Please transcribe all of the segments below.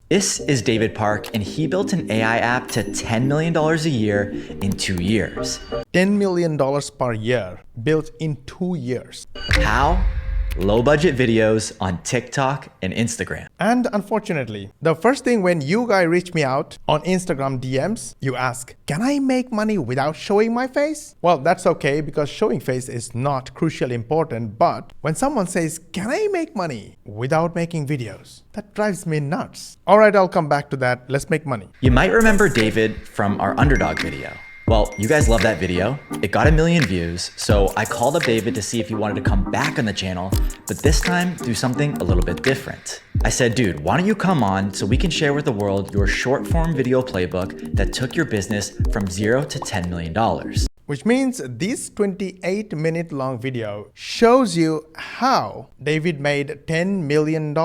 This is David Park, and he built an AI app to $10 million a year in 2 years. $10 million per year built in 2 years. How? Low budget videos on TikTok and Instagram. And unfortunately, the first thing when you guys reach me out on Instagram DMs, you ask, can I make money without showing my face? Well, that's okay because showing face is not crucially important. But when someone says, can I make money without making videos? That drives me nuts. All right, I'll come back to that. Let's make money. You might remember David from our underdog video. Well, you guys love that video. It got 1 million views, so I called up David to see if he wanted to come back on the channel, but this time do something a little bit different. I said, dude, why don't you come on so we can share with the world your short form video playbook that took your business from 0 to $10 million. Which means this 28-minute long video shows you how David made $10 million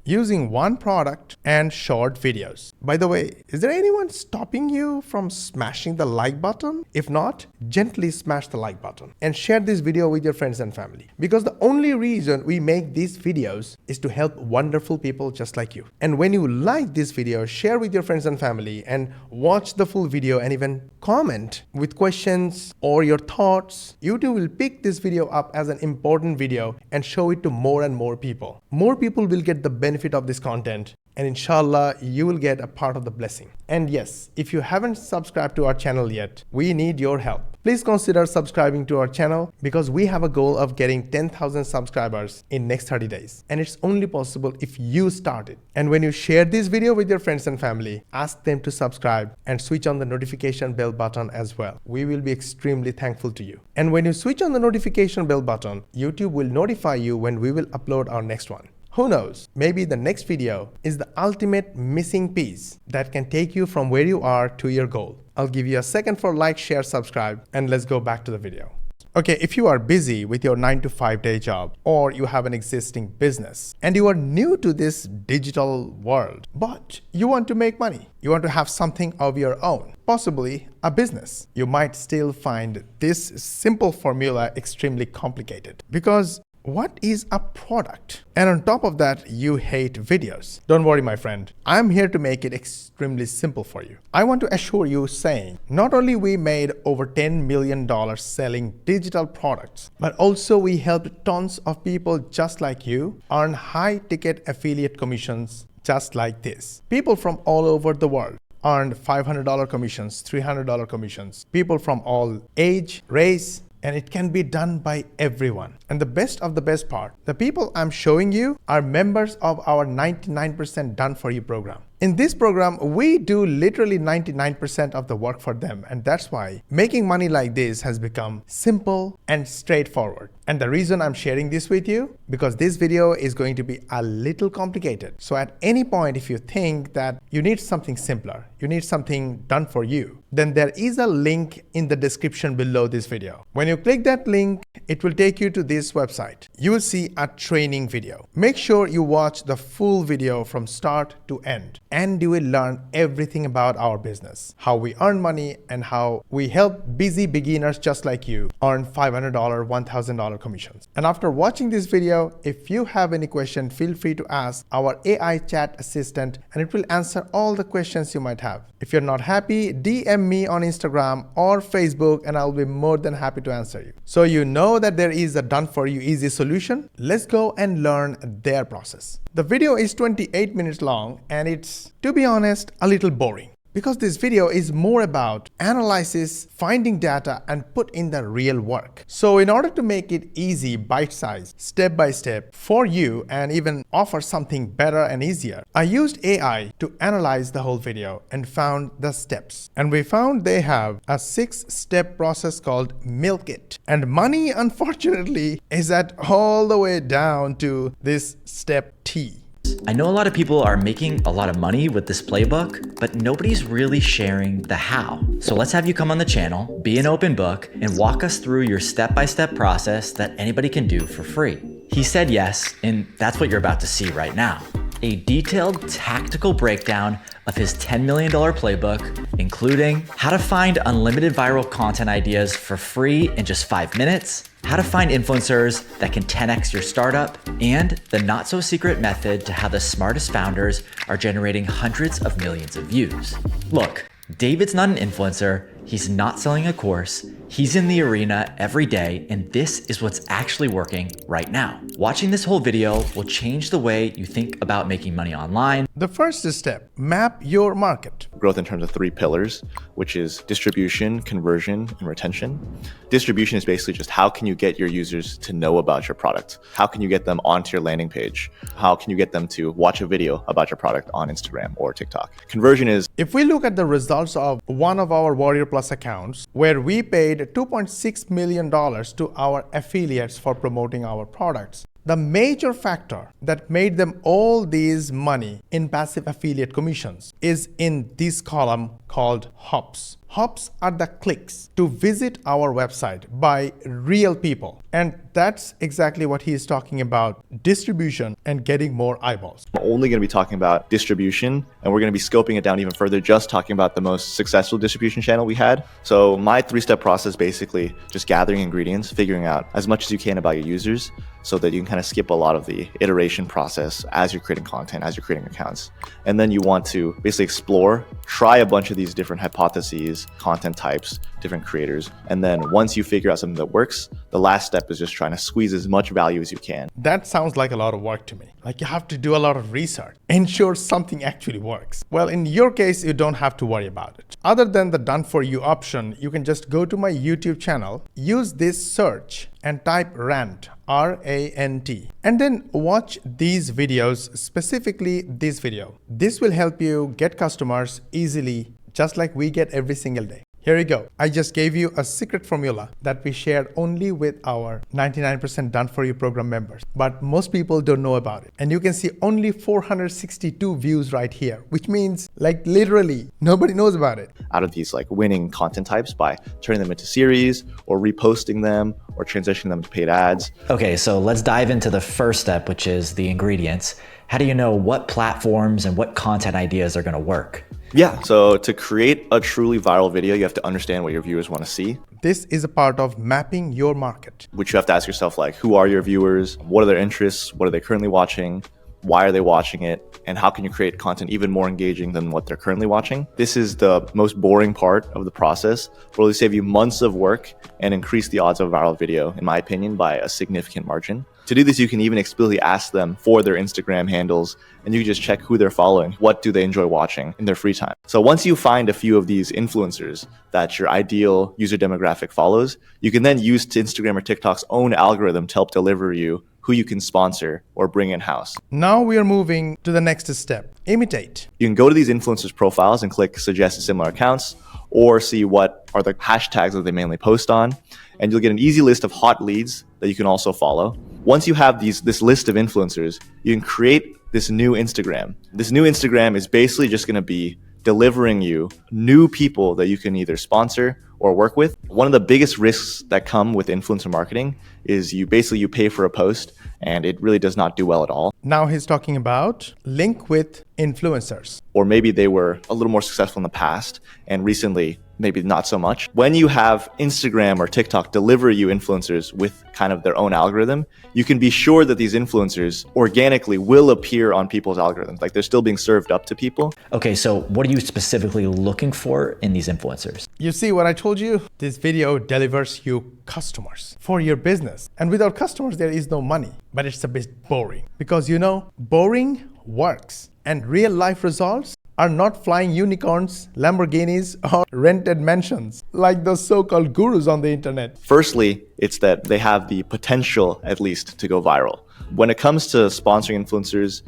using one product and short videos. By the way, is there anyone stopping you from smashing the like button? If not, gently smash the like button and share this video with your friends and family. Because the only reason we make these videos is to help wonderful people just like you. And when you like this video, share with your friends and family and watch the full video and even comment with questions or your thoughts. YouTube will pick this video up as an important video and show it to more and more people. More people will get the benefit of this content, and inshallah, you will get a part of the blessing. And yes, if you haven't subscribed to our channel yet, we need your help. Please consider subscribing to our channel because we have a goal of getting 10,000 subscribers in next 30 days. And it's only possible if you start it. And when you share this video with your friends and family, ask them to subscribe and switch on the notification bell button as well. We will be extremely thankful to you. And when you switch on the notification bell button, YouTube will notify you when we will upload our next one. Who knows, maybe the next video is the ultimate missing piece that can take you from where you are to your goal. I'll give you a second for like, share, subscribe, and let's go back to the video. Okay, if you are busy with your 9-to-5 day job or you have an existing business and you are new to this digital world, but you want to make money, you want to have something of your own, possibly a business, you might still find this simple formula extremely complicated because what is a product? And on top of that, you hate videos. Don't worry, my friend. I'm here to make it extremely simple for you. I want to assure you saying, not only we made over $10 million selling digital products, but also we helped tons of people just like you earn high ticket affiliate commissions just like this. People from all over the world earned $500 commissions, $300 commissions, people from all age, race, and it can be done by everyone. And the best of the best part, the people I'm showing you are members of our 99% Done For You program. In this program, we do literally 99% of the work for them. And that's why making money like this has become simple and straightforward. And the reason I'm sharing this with you, because this video is going to be a little complicated. So at any point, if you think that you need something simpler, you need something done for you, then there is a link in the description below this video. When you click that link, it will take you to this website. You will see a training video. Make sure you watch the full video from start to end, and you will learn everything about our business, how we earn money and how we help busy beginners just like you earn $500, $1,000 commissions. And after watching this video, if you have any question, feel free to ask our AI chat assistant and it will answer all the questions you might have. If you're not happy, DM me on Instagram or Facebook and I'll be more than happy to answer you. So you know that there is a done for you easy solution. Let's go and learn their process. The video is 28 minutes long and it's, to be honest, a little boring. Because this video is more about analysis, finding data, and put in the real work. So in order to make it easy, bite-sized, step-by-step for you and even offer something better and easier, I used AI to analyze the whole video and found the steps. And we found they have a 6-step process called Milk It. And money, unfortunately, is at all the way down to this step T. I know a lot of people are making a lot of money with this playbook, but nobody's really sharing the how. So let's have you come on the channel, be an open book, and walk us through your step-by-step process that anybody can do for free. He said yes, and that's what you're about to see right now. a detailed tactical breakdown of his $10 million playbook, including how to find unlimited viral content ideas for free in just 5 minutes, how to find influencers that can 10x your startup, and the not so secret method to how the smartest founders are generating hundreds of millions of views. Look, David's not an influencer, he's not selling a course, he's in the arena every day, and this is what's actually working right now. Watching this whole video will change the way you think about making money online. The first step, map your market. Growth in terms of 3 pillars, which is distribution, conversion, and retention. Distribution is basically just how can you get your users to know about your product? How can you get them onto your landing page? How can you get them to watch a video about your product on Instagram or TikTok? Conversion is, if we look at the results of one of our Warrior Plus accounts, where we paid $2.6 million to our affiliates for promoting our products, the major factor that made them all these money in passive affiliate commissions is in this column called hops. Hops are the clicks to visit our website by real people. And that's exactly what he is talking about, distribution and getting more eyeballs. we're only going to be talking about distribution, and we're going to be scoping it down even further, just talking about the most successful distribution channel we had. So my 3-step process, basically just gathering ingredients, figuring out as much as you can about your users so that you can kind of skip a lot of the iteration process as you're creating content, as you're creating accounts. And then you want to basically explore, try a bunch of these different hypotheses, content types, different creators. And then once you figure out something that works, the last step is just trying to squeeze as much value as you can. That sounds like a lot of work to me. Like you have to do a lot of research, ensure something actually works. Well, in your case, you don't have to worry about it. Other than the done for you option, you can just go to my YouTube channel, use this search and type rant, R-A-N-T, and then watch these videos, specifically this video. This will help you get customers easily, just like we get every single day. Here you go. I just gave you a secret formula that we shared only with our 99% Done For You program members. But most people don't know about it. And you can see only 462 views right here, which means like literally nobody knows about it. Out of these like winning content types by turning them into series or reposting them or transitioning them to paid ads. Okay, so let's dive into the first step, which is the ingredients. How do you know what platforms and what content ideas are gonna work? Yeah, so to create a truly viral video, you have to understand what your viewers want to see. This is a part of mapping your market. Which you have to ask yourself, like, who are your viewers? What are their interests? What are they currently watching? Why are they watching it? And how can you create content even more engaging than what they're currently watching? This is the most boring part of the process, but it'll save you months of work and increase the odds of a viral video, in my opinion, by a significant margin. To do this, you can even explicitly ask them for their Instagram handles, and you can just check who they're following, what do they enjoy watching in their free time. So once you find a few of these influencers that your ideal user demographic follows, you can then use Instagram or TikTok's own algorithm to help deliver you who you can sponsor or bring in-house. Now we are moving to the next step, imitate. You can go to these influencers' profiles and click suggest similar accounts, or see what are the hashtags that they mainly post on, and you'll get an easy list of hot leads that you can also follow. Once you have this list of influencers, you can create this new Instagram. This new Instagram is basically just going to be delivering you new people that you can either sponsor or work with. One of the biggest risks that come with influencer marketing is you pay for a post and it really does not do well at all. Now he's talking about link with influencers. Or maybe they were a little more successful in the past and recently maybe not so much. When you have Instagram or TikTok deliver you influencers with kind of their own algorithm, you can be sure that these influencers organically will appear on people's algorithms. Like they're still being served up to people. Okay, so what are you specifically looking for in these influencers? You see what I told you? This video delivers you customers for your business. And without customers, there is no money. But it's a bit boring because boring works. And real life results are not flying unicorns, Lamborghinis, or rented mansions like those so-called gurus on the internet. Firstly, it's that they have the potential, at least, to go viral. When it comes to sponsoring influencers,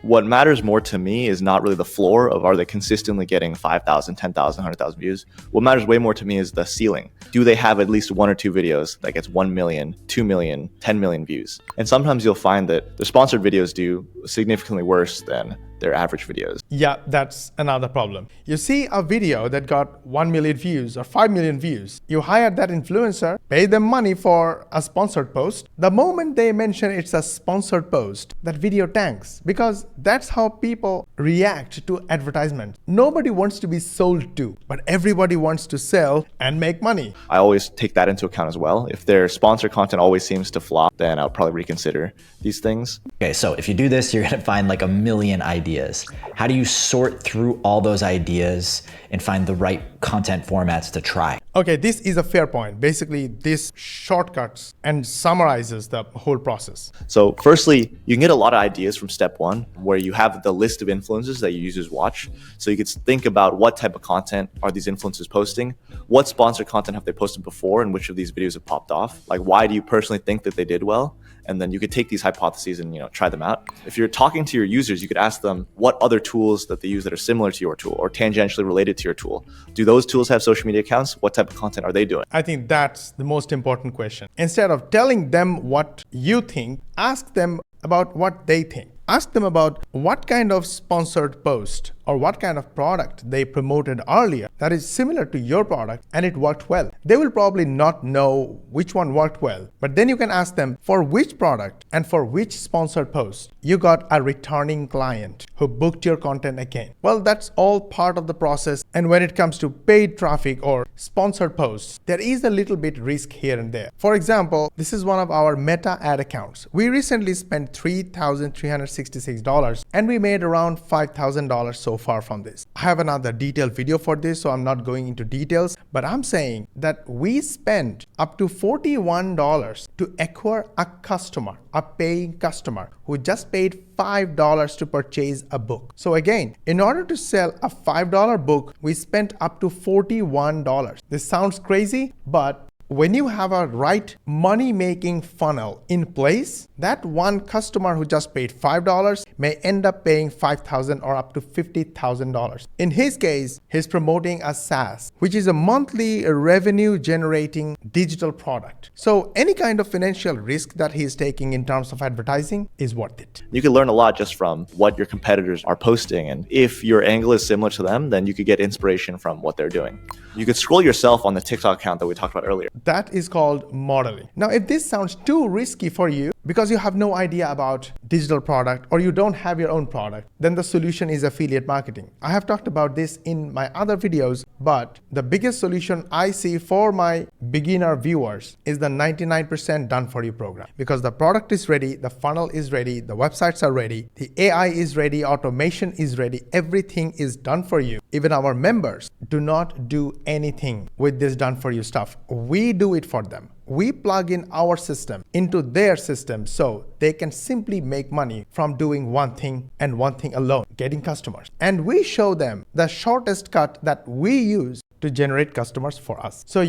what matters more to me is not really the floor of are they consistently getting 5,000, 10,000, 100,000 views. What matters way more to me is the ceiling. Do they have at least 1 or 2 videos that gets 1 million, 2 million, 10 million views? And sometimes you'll find that the sponsored videos do significantly worse than their average videos. Yeah, that's another problem. You see a video that got 1 million views or 5 million views. You hire that influencer, pay them money for a sponsored post. The moment they mention it's a sponsored post, that video tanks, because that's how people react to advertisements. Nobody wants to be sold to, but everybody wants to sell and make money. I always take that into account as well. If their sponsored content always seems to flop, then I'll probably reconsider these things. Okay, so if you do this, you're gonna find like a million ideas. How do you sort through all those ideas and find the right content formats to try? Okay, this is a fair point. Basically, this shortcuts and summarizes the whole process. So firstly, you can get a lot of ideas from step one, where you have the list of influencers that your users watch. So you could think about what type of content are these influencers posting? What sponsored content have they posted before, and which of these videos have popped off? Like, why do you personally think that they did well? And then you could take these hypotheses and try them out. If you're talking to your users, you could ask them what other tools that they use that are similar to your tool or tangentially related to your tool. Do those tools have social media accounts? What type of content are they doing? I think that's the most important question. Instead of telling them what you think, ask them about what they think. Ask them about what kind of sponsored post or what kind of product they promoted earlier that is similar to your product and it worked well. They will probably not know which one worked well, but then you can ask them for which product and for which sponsored post you got a returning client who booked your content again. Well, that's all part of the process. And when it comes to paid traffic or sponsored posts, there is a little bit risk here and there. For example, this is one of our Meta ad accounts. We recently spent $3,366 and we made around $5,000 so far from this. I have another detailed video for this, so I'm not going into details, but I'm saying that we spent up to $41 to acquire a customer, a paying customer who just paid $5 to purchase a book. So again, in order to sell a $5 book, we spent up to $41. This sounds crazy, but when you have a right money-making funnel in place, that one customer who just paid $5 may end up paying $5,000 or up to $50,000. In his case, he's promoting a SaaS, which is a monthly revenue-generating digital product. So any kind of financial risk that he's taking in terms of advertising is worth it. You can learn a lot just from what your competitors are posting. And if your angle is similar to them, then you could get inspiration from what they're doing. You could scroll yourself on the TikTok account that we talked about earlier. That is called modeling. Now, if this sounds too risky for you because you have no idea about digital product or you don't have your own product, then the solution is affiliate marketing. I have talked about this in my other videos, but the biggest solution I see for my beginner viewers is the 99% done for you program, because the product is ready, the funnel is ready, the websites are ready, the AI is ready, automation is ready, everything is done for you. Even our members do not do anything with this done for you stuff. We do it for them. We plug in our system into their system so they can simply make money from doing one thing and one thing alone, getting customers. And we show them the shortest cut that we use to generate customers for us. So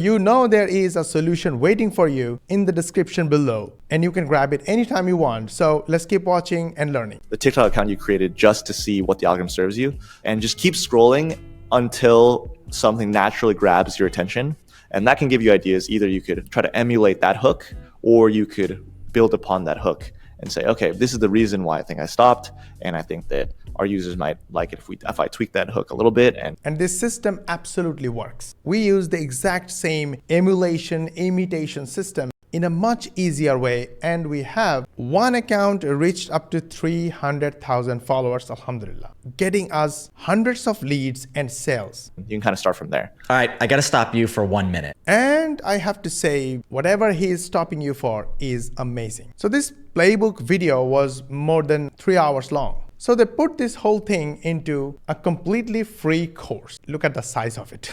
there is a solution waiting for you in the description below, and you can grab it anytime you want. So let's keep watching and learning. The TikTok account you created just to see what the algorithm serves you, and just keep scrolling until something naturally grabs your attention. And that can give you ideas. Either you could try to emulate that hook, or you could build upon that hook and say, okay, this is the reason why I think I stopped, and I think that our users might like it if I tweak that hook a little bit. And this system absolutely works. We use the exact same emulation, imitation system in a much easier way, and we have one account reached up to 300,000 followers, alhamdulillah, getting us hundreds of leads and sales. You can kind of start from there. All right, I gotta stop you for 1 minute. And I have to say, whatever he is stopping you for is amazing. So this playbook video was more than 3 hours long. So they put this whole thing into a completely free course. Look at the size of it.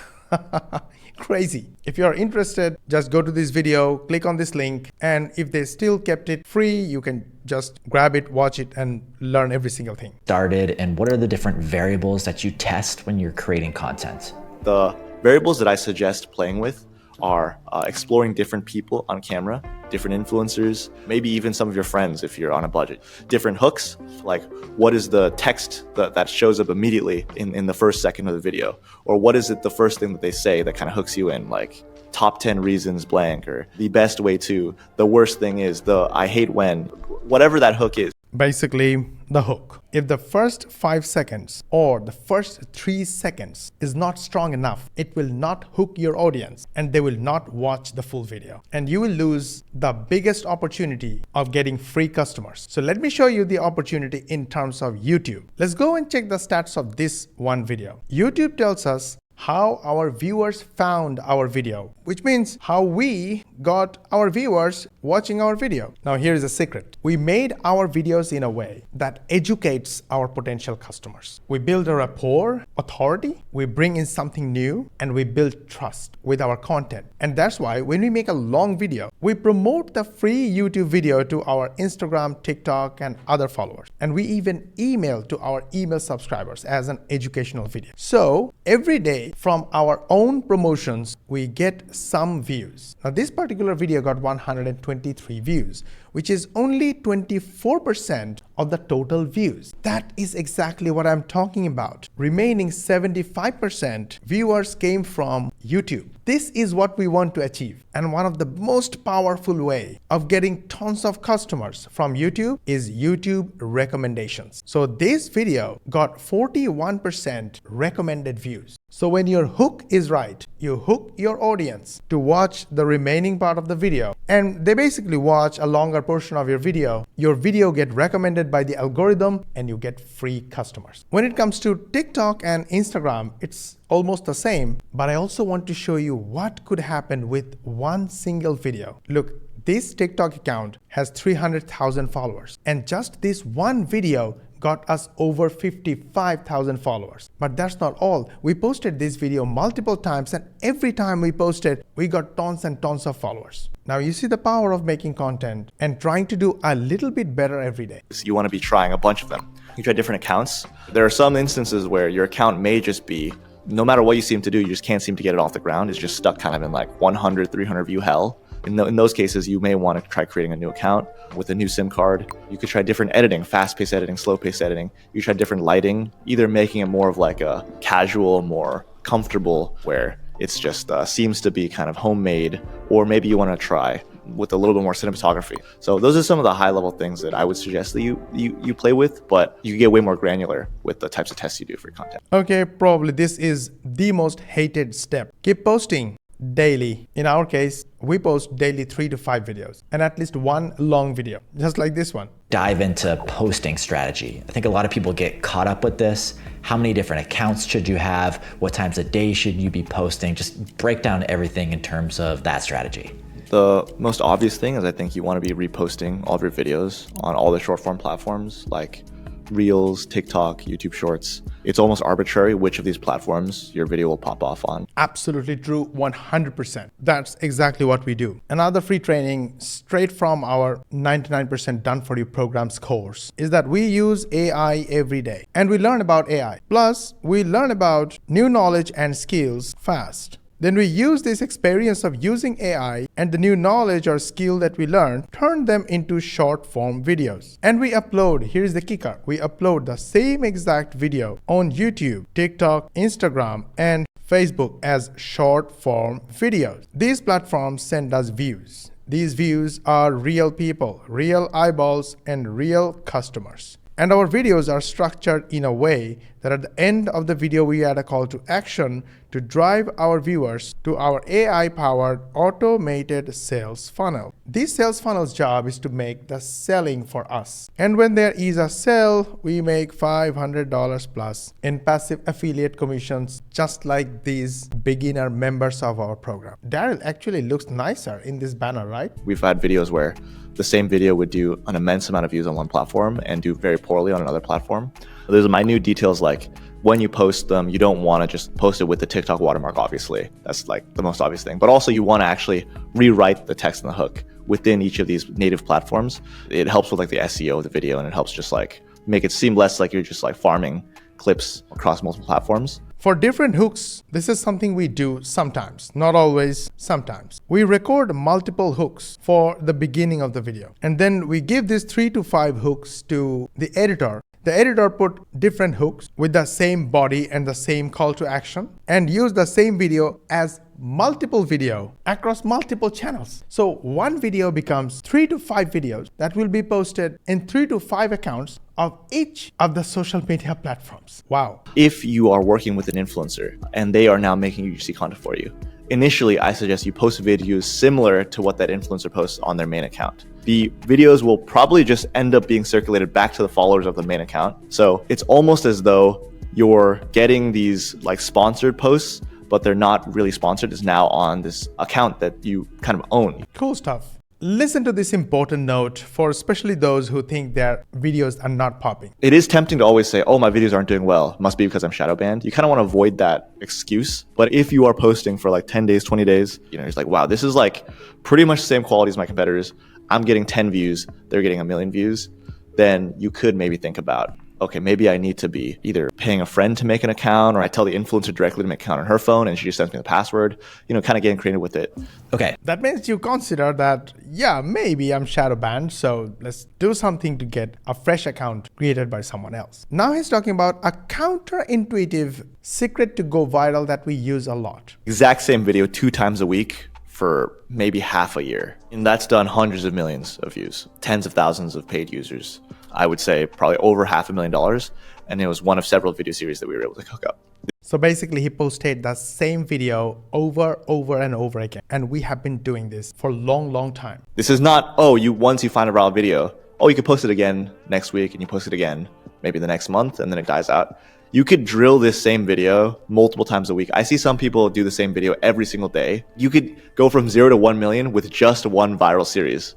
Crazy. If you're interested, just go to this video, click on this link, and if they still kept it free, you can just grab it, watch it, and learn every single thing. Started, and what are the different variables that you test when you're creating content? The variables that I suggest playing with are exploring different people on camera, different influencers, maybe even some of your friends if you're on a budget. Different hooks, like what is the text that shows up immediately in the first second of the video? Or what is it the first thing that they say that kind of hooks you in, like top 10 reasons blank, or the best way to, the worst thing is, the I hate when, whatever that hook is. Basically, the hook. If the first 5 seconds or the first 3 seconds is not strong enough, it will not hook your audience and they will not watch the full video. And you will lose the biggest opportunity of getting free customers. So let me show you the opportunity in terms of YouTube. Let's go and check the stats of this one video. YouTube tells us how our viewers found our video, which means how we got our viewers watching our video. Now here is a secret. We made our videos in a way that educates our potential customers. We build a rapport, authority, we bring in something new, and we build trust with our content. And that's why when we make a long video, we promote the free YouTube video to our Instagram, TikTok, and other followers. And we even email to our email subscribers as an educational video. So every day, from our own promotions, we get some views. Now this particular video got 123 views, which is only 24% of the total views. That is exactly what I'm talking about. Remaining 75% viewers came from YouTube. This is what we want to achieve. And one of the most powerful way of getting tons of customers from YouTube is YouTube recommendations. So this video got 41% recommended views. So when your hook is right, you hook your audience to watch the remaining part of the video, and they basically watch a longer portion of your video get recommended by the algorithm, and you get free customers. When it comes to TikTok and Instagram, it's almost the same, but I also want to show you what could happen with one single video. Look, this TikTok account has 300,000 followers, and just this one video got us over 55,000 followers. But that's not all. We posted this video multiple times, and every time we posted, we got tons and tons of followers. Now you see the power of making content and trying to do a little bit better every day. So you want to be trying a bunch of them. You try different accounts. There are some instances where your account may just be, no matter what you seem to do, you just can't seem to get it off the ground. It's just stuck kind of in like 100, 300 view hell. In those cases, you may want to try creating a new account with a new SIM card. You could try different editing, fast-paced editing, slow-paced editing. You try different lighting, either making it more of like a casual, more comfortable, where it's just seems to be kind of homemade, or maybe you want to try with a little bit more cinematography. So those are some of the high-level things that I would suggest that you play with, but you get way more granular with the types of tests you do for your content. Okay, probably this is the most hated step. Keep posting daily. In our case, we post daily 3 to 5 videos and at least one long video, just like this one. Dive into posting strategy. I think a lot of people get caught up with this. How many different accounts should you have? What times a day should you be posting? Just break down everything in terms of that strategy. The most obvious thing is I think you want to be reposting all of your videos on all the short form platforms like Reels, TikTok, YouTube Shorts. It's almost arbitrary which of these platforms your video will pop off on. Absolutely true, 100%. That's exactly what we do. Another free training straight from our 99% Done For You programs course is that we use AI every day and we learn about AI. Plus, we learn about new knowledge and skills fast. Then we use this experience of using AI and the new knowledge or skill that we learn, turn them into short form videos. And we upload, here's the kicker, we upload the same exact video on YouTube, TikTok, Instagram, and Facebook as short form videos. These platforms send us views. These views are real people, real eyeballs, and real customers. And our videos are structured in a way that at the end of the video, we add a call to action to drive our viewers to our AI-powered automated sales funnel. This sales funnel's job is to make the selling for us. And when there is a sale, we make $500 plus in passive affiliate commissions, just like these beginner members of our program. Daryl actually looks nicer in this banner, right? We've had videos where the same video would do an immense amount of views on one platform and do very poorly on another platform. There's minute details like when you post them, you don't want to just post it with the TikTok watermark, obviously. That's like the most obvious thing. But also you want to actually rewrite the text and the hook within each of these native platforms. It helps with like the SEO of the video, and it helps just like make it seem less like you're just like farming clips across multiple platforms. For different hooks, this is something we do sometimes, not always, sometimes. We record multiple hooks for the beginning of the video. And then we give these 3 to 5 hooks to the editor The editor put different hooks with the same body and the same call to action and used the same video as multiple video across multiple channels. So one video becomes 3 to 5 videos that will be posted in 3 to 5 accounts of each of the social media platforms. Wow. If you are working with an influencer and they are now making UGC content for you, initially I suggest you post videos similar to what that influencer posts on their main account. The videos will probably just end up being circulated back to the followers of the main account. So it's almost as though you're getting these like sponsored posts, but they're not really sponsored. It's now on this account that you kind of own. Cool stuff. Listen to this important note for especially those who think their videos are not popping. It is tempting to always say, oh, my videos aren't doing well. Must be because I'm shadow banned. You kind of want to avoid that excuse. But if you are posting for like 10 days, 20 days, it's like, wow, this is like pretty much the same quality as my competitors. I'm getting 10 views. They're getting 1 million views. Then you could maybe think about, okay, maybe I need to be either paying a friend to make an account, or I tell the influencer directly to make an account on her phone and she just sends me the password, kind of getting creative with it. Okay. That means you consider that, yeah, maybe I'm shadow banned, so let's do something to get a fresh account created by someone else. Now he's talking about a counterintuitive secret to go viral that we use a lot. Exact same video 2 times a week for maybe half a year. And that's done hundreds of millions of views, tens of thousands of paid users. I would say probably over $500,000. And it was one of several video series that we were able to cook up. So basically he posted the same video over and over again. And we have been doing this for a long time. This is not, once you find a viral video, you could post it again next week and you post it again, maybe the next month, and then it dies out. You could drill this same video multiple times a week. I see some people do the same video every single day. You could go from 0 to 1 million with just one viral series.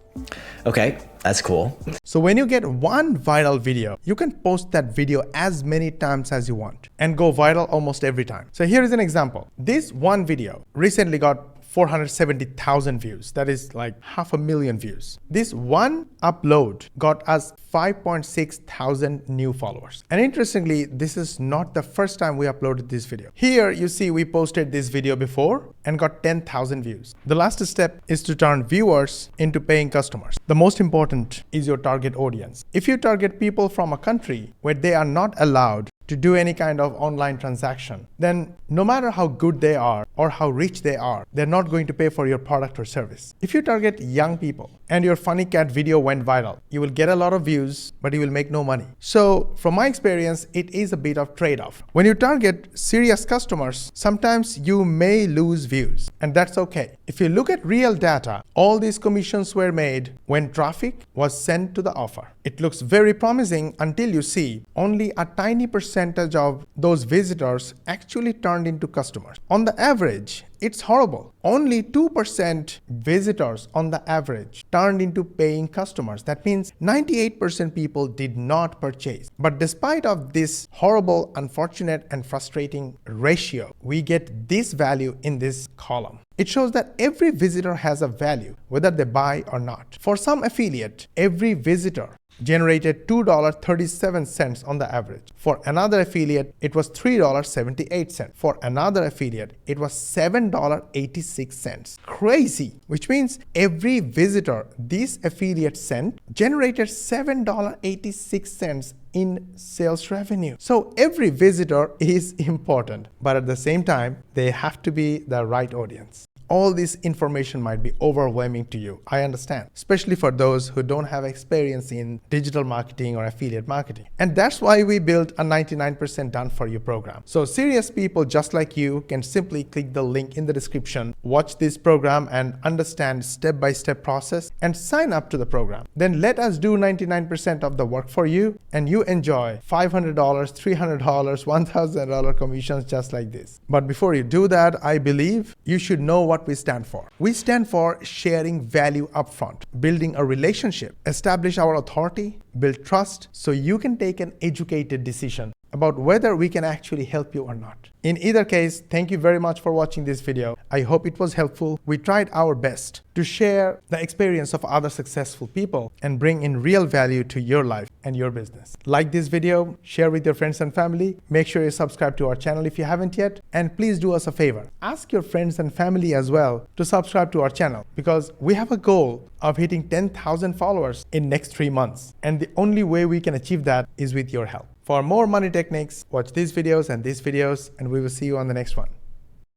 Okay, that's cool. So when you get one viral video, you can post that video as many times as you want and go viral almost every time. So here is an example. This one video recently got 470,000 views. That is like 500,000 views. This one upload got us 5.6 thousand new followers. And interestingly, this is not the first time we uploaded this video. Here you see we posted this video before and got 10,000 views. The last step is to turn viewers into paying customers. The most important is your target audience. If you target people from a country where they are not allowed to do any kind of online transaction, then no matter how good they are or how rich they are, they're not going to pay for your product or service. If you target young people and your funny cat video went viral, you will get a lot of views, but you will make no money. So from my experience, it is a bit of trade-off. When you target serious customers, sometimes you may lose views, and that's okay. If you look at real data, all these commissions were made when traffic was sent to the offer. It looks very promising until you see only a tiny percentage of those visitors actually turned into customers. On the average, it's horrible. Only 2% visitors on the average turned into paying customers. That means 98% people did not purchase. But despite of this horrible, unfortunate, and frustrating ratio, we get this value in this column. It shows that every visitor has a value, whether they buy or not. For some affiliate, every visitor generated $2.37 on the average. For another affiliate, it was $3.78. For another affiliate, it was $7.86. Crazy, which means every visitor this affiliate sent generated $7.86 in sales revenue. So every visitor is important, but at the same time, they have to be the right audience. All this information might be overwhelming to you. I understand, especially for those who don't have experience in digital marketing or affiliate marketing. And that's why we built a 99% done for you program. So serious people just like you can simply click the link in the description, watch this program and understand step-by-step process and sign up to the program. Then let us do 99% of the work for you and you enjoy $500, $300, $1,000 commissions just like this. But before you do that, I believe you should know what we stand for. We stand for sharing value upfront, building a relationship, establish our authority, build trust so you can take an educated decision about whether we can actually help you or not. In either case, thank you very much for watching this video. I hope it was helpful. We tried our best to share the experience of other successful people and bring in real value to your life and your business. Like this video, share with your friends and family. Make sure you subscribe to our channel if you haven't yet. And please do us a favor. Ask your friends and family as well to subscribe to our channel, because we have a goal of hitting 10,000 followers in next 3 months. And the only way we can achieve that is with your help. For more money techniques, watch these videos, and we will see you on the next one.